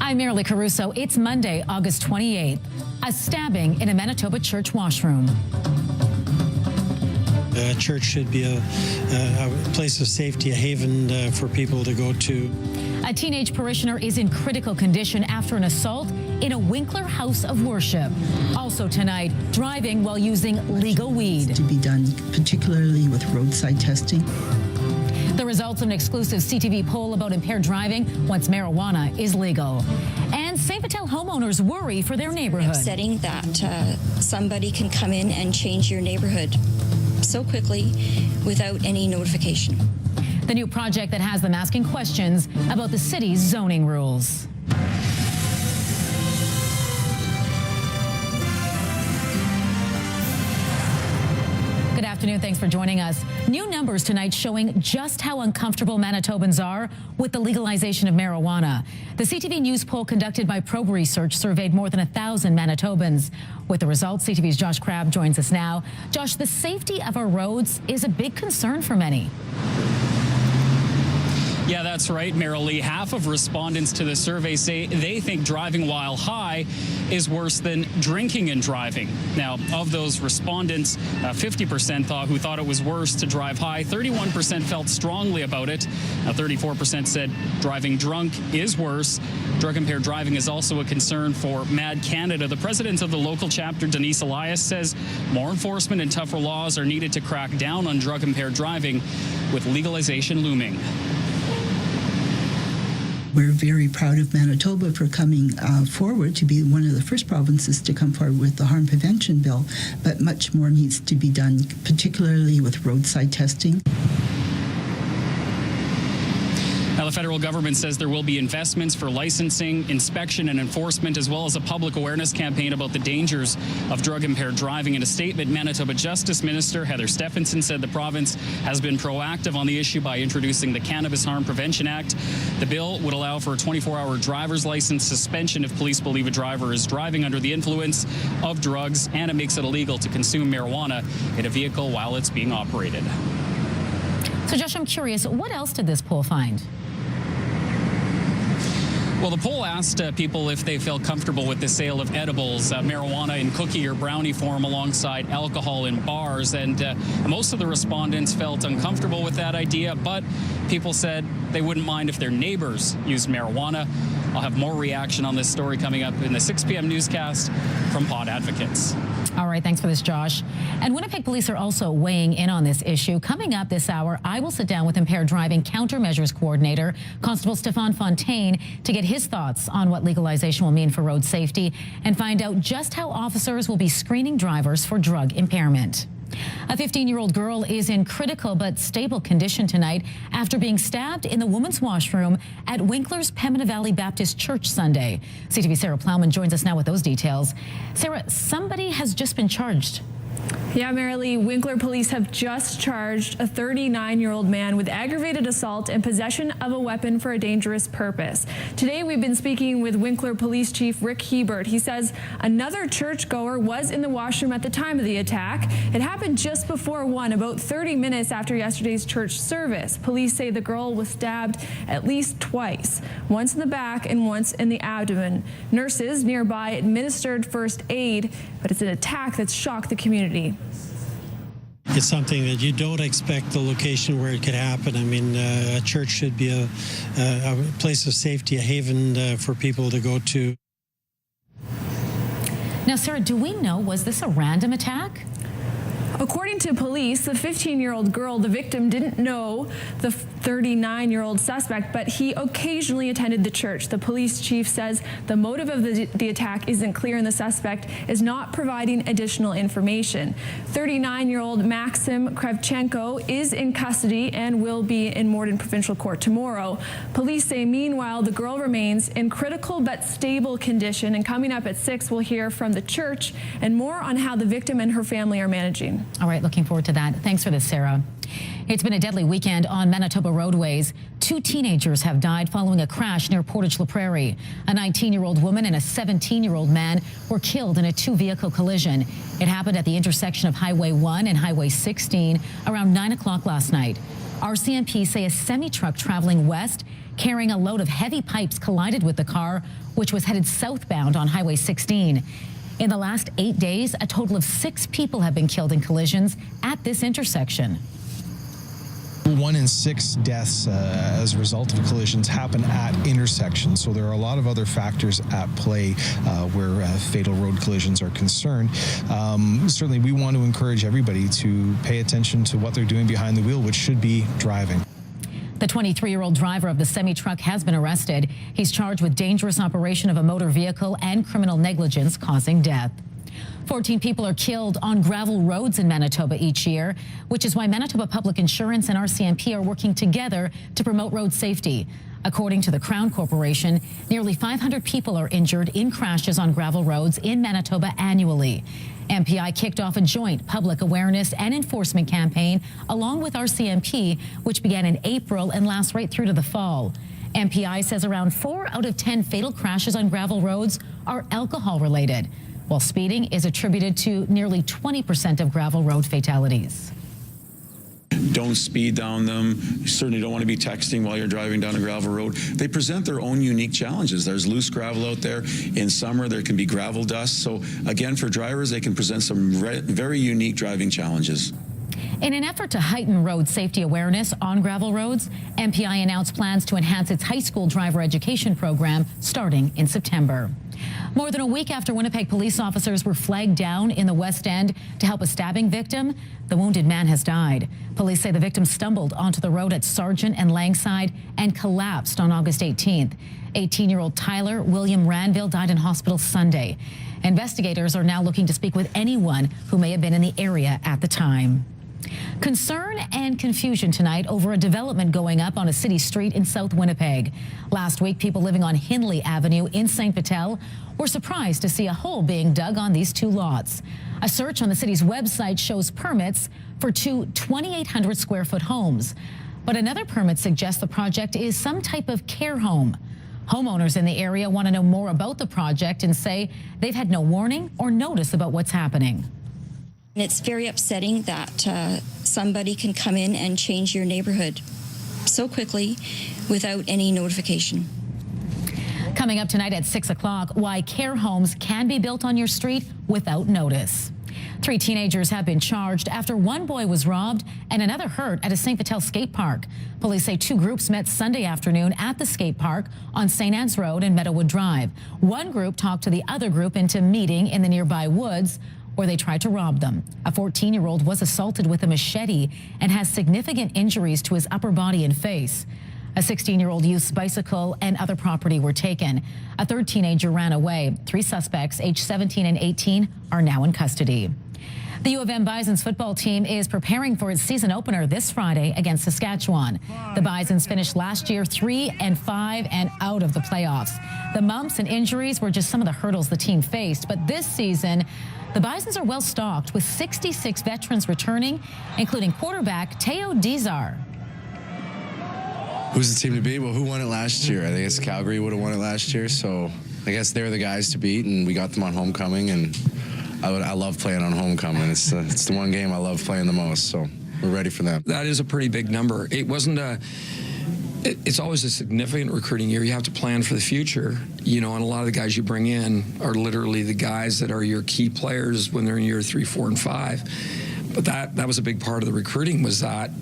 I'm Marilee Caruso. It's Monday, August 28th. A stabbing in a Manitoba church washroom. A church should be a place of safety, a haven for people to go to. A teenage parishioner is in critical condition after an assault in a Winkler house of worship. Also tonight, driving while using legal weed. To be done, particularly with roadside testing. The results of an exclusive CTV poll about impaired driving once marijuana is legal. And St. Vital homeowners worry for their neighborhood. It's upsetting that somebody can come in and change your neighborhood so quickly without any notification. The new project that has them asking questions about the city's zoning rules. Good afternoon. Thanks for joining us. New numbers tonight showing just how uncomfortable Manitobans are with the legalization of marijuana. The CTV News poll conducted by Probe Research surveyed more than 1,000 Manitobans. With the results, CTV's Josh Crabb joins us now. Josh, the safety of our roads is a big concern for many. Yeah, that's right, Marilee. Half of respondents to the survey say they think driving while high is worse than drinking and driving. Now, of those respondents, 50% thought it was worse to drive high. 31% felt strongly about it. 34% said driving drunk is worse. Drug-impaired driving is also a concern for MAD Canada. The president of the local chapter, Denise Elias, says more enforcement and tougher laws are needed to crack down on drug-impaired driving, with legalization looming. We're very proud of Manitoba for coming forward to be one of the first provinces to come forward with the harm prevention bill, but much more needs to be done, particularly with roadside testing. Now, the federal government says there will be investments for licensing, inspection, and enforcement, as well as a public awareness campaign about the dangers of drug-impaired driving. In a statement, Manitoba Justice Minister Heather Stephenson said the province has been proactive on the issue by introducing the Cannabis Harm Prevention Act. The bill would allow for a 24-hour driver's license suspension if police believe a driver is driving under the influence of drugs, and it makes it illegal to consume marijuana in a vehicle while it's being operated. So, Josh, I'm curious, what else did this poll find? Well, the poll asked people if they felt comfortable with the sale of edibles, marijuana in cookie or brownie form alongside alcohol in bars. And most of the respondents felt uncomfortable with that idea, but people said they wouldn't mind if their neighbors used marijuana. I'll have more reaction on this story coming up in the 6 p.m. newscast from Pod Advocates. All right, thanks for this, Josh. And Winnipeg police are also weighing in on this issue. Coming up this hour, I will sit down with impaired driving countermeasures coordinator, Constable Stefan Fontaine, to get his thoughts on what legalization will mean for road safety and find out just how officers will be screening drivers for drug impairment. A 15-year-old girl is in critical but stable condition tonight after being stabbed in the women's washroom at Winkler's Pembina Valley Baptist Church Sunday. CTV's Sarah Plowman joins us now with those details. Sarah, somebody has just been charged. Yeah, Marilee, Winkler police have just charged a 39-year-old man with aggravated assault and possession of a weapon for a dangerous purpose. Today, we've been speaking with Winkler Police Chief Rick Hebert. He says another churchgoer was in the washroom at the time of the attack. It happened just before 1, about 30 minutes after yesterday's church service. Police say the girl was stabbed at least twice, once in the back and once in the abdomen. Nurses nearby administered first aid, but it's an attack that's shocked the community. It's something that you don't expect the location where it could happen. I mean, a church should be a place of safety, a haven for people to go to. Now, Sarah, do we know, was this a random attack? According to police, the 15-year-old girl, the victim, didn't know the 39-year-old suspect, but he occasionally attended the church. The police chief says the motive of the attack isn't clear and the suspect is not providing additional information. 39-year-old Maxim Kravchenko is in custody and will be in Morden Provincial Court tomorrow. Police say, meanwhile, the girl remains in critical but stable condition. And coming up at 6, we'll hear from the church and more on how the victim and her family are managing. All right, looking forward to that. Thanks for this, Sarah. It's been a deadly weekend on Manitoba roadways. 2 teenagers have died following a crash near Portage La Prairie. A 19-year-old woman and a 17-year-old man were killed in a 2-vehicle collision. It happened at the intersection of Highway 1 and Highway 16 around 9 o'clock last night. RCMP say a semi-truck traveling west carrying a load of heavy pipes collided with the car, which was headed southbound on Highway 16. In the last 8 days, a total of 6 people have been killed in collisions at this intersection. 1 in 6 deaths as a result of collisions happen at intersections. So there are a lot of other factors at play where fatal road collisions are concerned. Certainly, we want to encourage everybody to pay attention to what they're doing behind the wheel, which should be driving. The 23-year-old driver of the semi-truck has been arrested. He's charged with dangerous operation of a motor vehicle and criminal negligence causing death. 14 people are killed on gravel roads in Manitoba each year, which is why Manitoba Public Insurance and RCMP are working together to promote road safety. According to the Crown Corporation, nearly 500 people are injured in crashes on gravel roads in Manitoba annually. MPI kicked off a joint public awareness and enforcement campaign along with RCMP, which began in April and lasts right through to the fall. MPI says around 4 out of 10 fatal crashes on gravel roads are alcohol-related, while speeding is attributed to nearly 20% of gravel road fatalities. Don't speed down them. You certainly don't want to be texting while you're driving down a gravel road. They present their own unique challenges. There's loose gravel out there. In summer, there can be gravel dust. So again, for drivers, they can present some very unique driving challenges. In an effort to heighten road safety awareness on gravel roads, MPI announced plans to enhance its high school driver education program starting in September. More than a week after Winnipeg police officers were flagged down in the West End to help a stabbing victim, the wounded man has died. Police say the victim stumbled onto the road at Sargent and Langside and collapsed on August 18th. 18-year-old Tyler William Ranville died in hospital Sunday. Investigators are now looking to speak with anyone who may have been in the area at the time. Concern and confusion tonight over a development going up on a city street in South Winnipeg. Last week, people living on Hindley Avenue in St. Vital were surprised to see a hole being dug on these 2 lots. A search on the city's website shows permits for 2 2,800 square foot homes. But another permit suggests the project is some type of care home. Homeowners in the area want to know more about the project and say they've had no warning or notice about what's happening. It's very upsetting that somebody can come in and change your neighborhood so quickly without any notification. Coming up tonight at 6 o'clock, why care homes can be built on your street without notice. 3 teenagers have been charged after 1 boy was robbed and another hurt at a St. Vital skate park. Police say 2 groups met Sunday afternoon at the skate park on St. Anne's Road and Meadowood Drive. One group talked to the other group into meeting in the nearby woods, where they tried to rob them. A 14-year-old was assaulted with a machete and has significant injuries to his upper body and face. A 16-year-old youth's bicycle and other property were taken. A 3rd teenager ran away. 3 suspects, aged 17 and 18, are now in custody. The U of M Bisons football team is preparing for its season opener this Friday against Saskatchewan. The Bisons finished last year 3-5 and out of the playoffs. The mumps and injuries were just some of the hurdles the team faced, but this season, the Bisons are well stocked with 66 veterans returning, including quarterback Teo Dizar. Who's the team to beat? Well, who won it last year? I think Calgary would have won it last year, so I guess they're the guys to beat, and we got them on homecoming, and I love playing on homecoming. It's the one game I love playing the most, so we're ready for them. That is a pretty big number. It wasn't it's always a significant recruiting year. You have to plan for the future, you know, and a lot of the guys you bring in are literally the guys that are your key players when they're in year 3, 4, and 5. But that was a big part of the recruiting, was that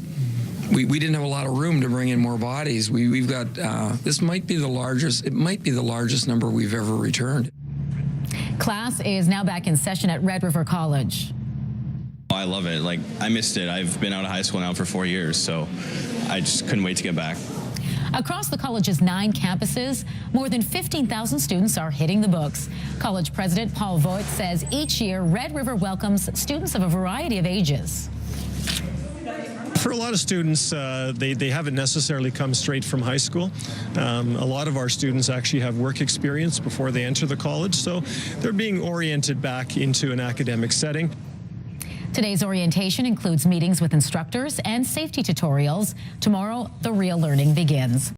we didn't have a lot of room to bring in more bodies. We've got, this might be the largest, it might be the largest number we've ever returned. Class is now back in session at Red River College. I love it. Like, I missed it. I've been out of high school now for 4 years, so I just couldn't wait to get back. Across the college's 9 campuses, more than 15,000 students are hitting the books. College President Paul Voigt says each year Red River welcomes students of a variety of ages. For a lot of students, they haven't necessarily come straight from high school. A lot of our students actually have work experience before they enter the college, so they're being oriented back into an academic setting. Today's orientation includes meetings with instructors and safety tutorials. Tomorrow, the real learning begins.